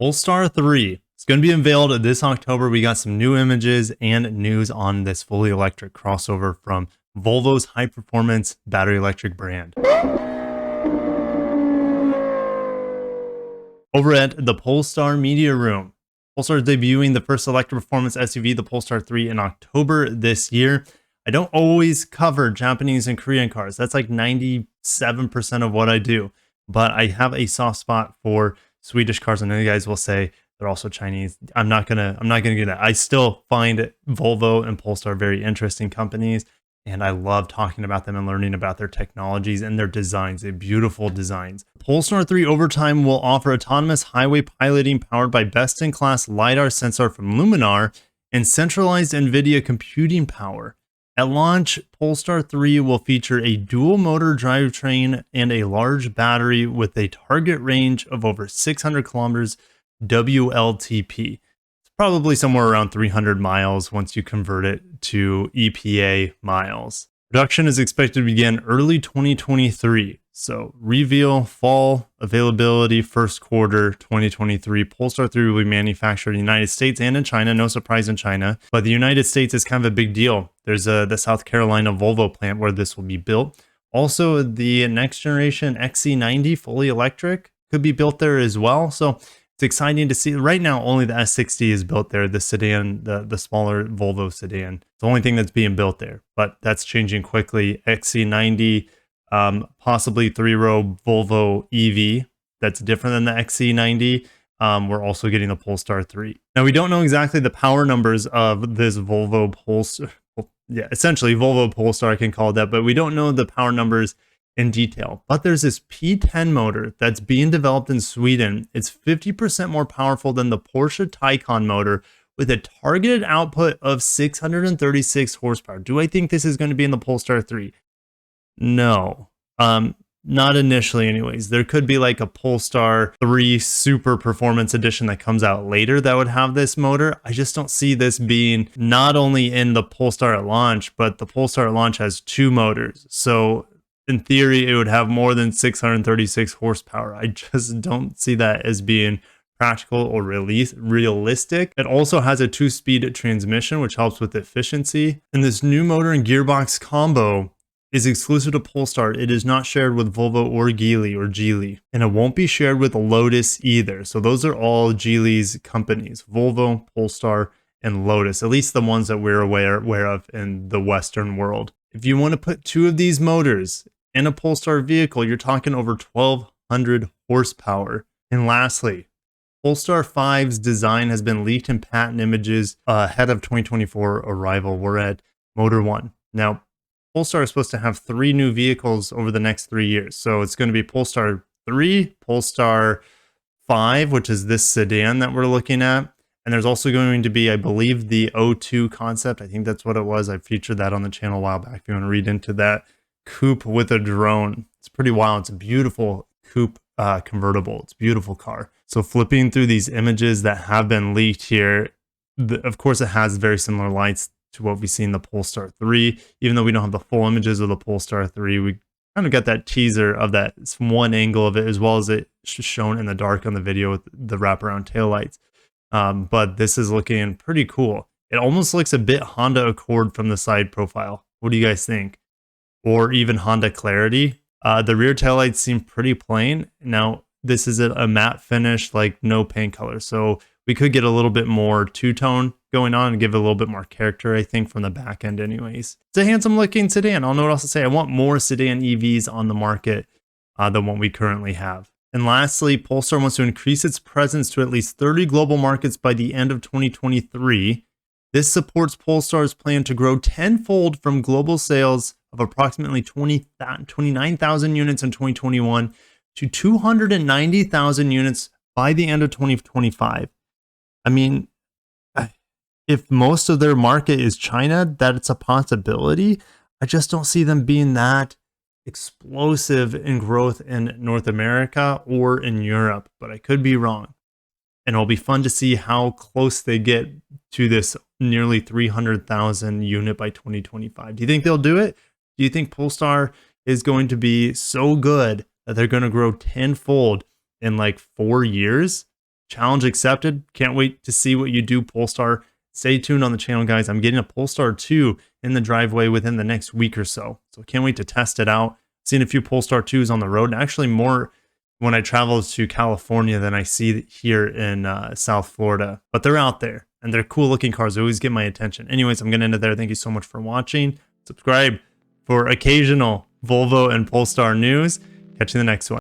Polestar 3 is going to be unveiled this October. We got some new images and news on this fully electric crossover from Volvo's high performance battery electric brand. Over at the Polestar Media Room, Polestar is debuting the first electric performance SUV, the Polestar 3, in October this year. I don't always cover Japanese and Korean cars. That's like 97% of what I do. But I have a soft spot for Swedish cars. I know you guys will say they're also Chinese. I'm not gonna do that. I still find Volvo and Polestar very interesting companies, and I love talking about them and learning about their technologies and their designs. They're beautiful designs. Polestar 3 over time will offer autonomous highway piloting powered by best-in-class LiDAR sensor from Luminar and centralized NVIDIA computing power. At launch, Polestar 3 will feature a dual motor drivetrain and a large battery with a target range of over 600 kilometers WLTP. It's probably somewhere around 300 miles once you convert it to EPA miles. Production is expected to begin early 2023. So reveal fall, availability first quarter 2023. Polestar 3 will be manufactured in the United States and in China. No surprise in China, but the United States is kind of a big deal. There's the South Carolina Volvo plant where this will be built. Also, the next generation XC90 fully electric could be built there as well. So it's exciting to see. Right now, only the S60 is built there, the sedan, the smaller Volvo sedan. It's the only thing that's being built there, but that's changing quickly. XC90, possibly three-row Volvo EV that's different than the XC90. We're also getting the Polestar 3. Now, we don't know exactly the power numbers of this Volvo Polestar. Yeah, essentially Volvo Polestar, I can call it that, but we don't know the power numbers in detail. But there's this P10 motor that's being developed in Sweden. It's 50% more powerful than the Porsche Taycan motor with a targeted output of 636 horsepower. Do I think this is going to be in the Polestar 3? No, not initially anyways. There could be like a Polestar 3 Super Performance Edition that comes out later that would have this motor. I just don't see this being not only in the Polestar at launch, but the Polestar at launch has two motors. So in theory, it would have more than 636 horsepower. I just don't see that as being practical or realistic. It also has a 2-speed transmission, which helps with efficiency. And this new motor and gearbox combo is exclusive to Polestar. It is not shared with Volvo or Geely, and it won't be shared with Lotus either. So those are all Geely's companies: Volvo, Polestar, and Lotus, at least the ones that we're aware of in the Western world. If you want to put two of these motors in a Polestar vehicle, you're talking over 1,200 horsepower. And lastly, Polestar 5's design has been leaked in patent images ahead of 2024 arrival. We're at Motor 1. Now, Polestar is supposed to have 3 new vehicles over the next 3 years. So it's going to be Polestar 3, Polestar 5, which is this sedan that we're looking at. And there's also going to be, I believe, the O2 concept. I think that's what it was. I featured that on the channel a while back. If you want to read into that, coupe with a drone. It's pretty wild. It's a beautiful coupe convertible. It's a beautiful car. So flipping through these images that have been leaked here, of course, it has very similar lights to what we see in the Polestar 3. Even though we don't have the full images of the Polestar 3, we kind of got that teaser of that one angle of it, as well as it shown in the dark on the video with the wraparound taillights. But this is looking pretty cool. It almost looks a bit Honda Accord from the side profile. What do you guys think? Or even Honda Clarity. The rear taillights seem pretty plain. Now, this is a matte finish, like no paint color. So we could get a little bit more two-tone going on and give it a little bit more character, I think, from the back end anyways. It's a handsome looking sedan. I don't know what else to say. I want more sedan EVs on the market than what we currently have. And lastly, Polestar wants to increase its presence to at least 30 global markets by the end of 2023. This supports Polestar's plan to grow tenfold from global sales of approximately 29,000 units in 2021 to 290,000 units by the end of 2025. I mean, if most of their market is China, that it's a possibility. I just don't see them being that explosive in growth in North America or in Europe, but I could be wrong. And it'll be fun to see how close they get to this nearly 300,000 unit by 2025. Do you think they'll do it? Do you think Polestar is going to be so good that they're going to grow tenfold in like 4 years? challenge accepted. Can't wait to see what you do, Polestar. Stay tuned on the channel, guys. I'm getting a Polestar 2 in the driveway within the next week or so. So can't wait to test it out. Seen a few Polestar 2s on the road, and actually more when I travel to California than I see here in South Florida. But they're out there, and they're cool looking cars. They always get my attention. Anyways, I'm going to end it there. Thank you so much for watching. Subscribe for occasional Volvo and Polestar news. Catch you in the next one.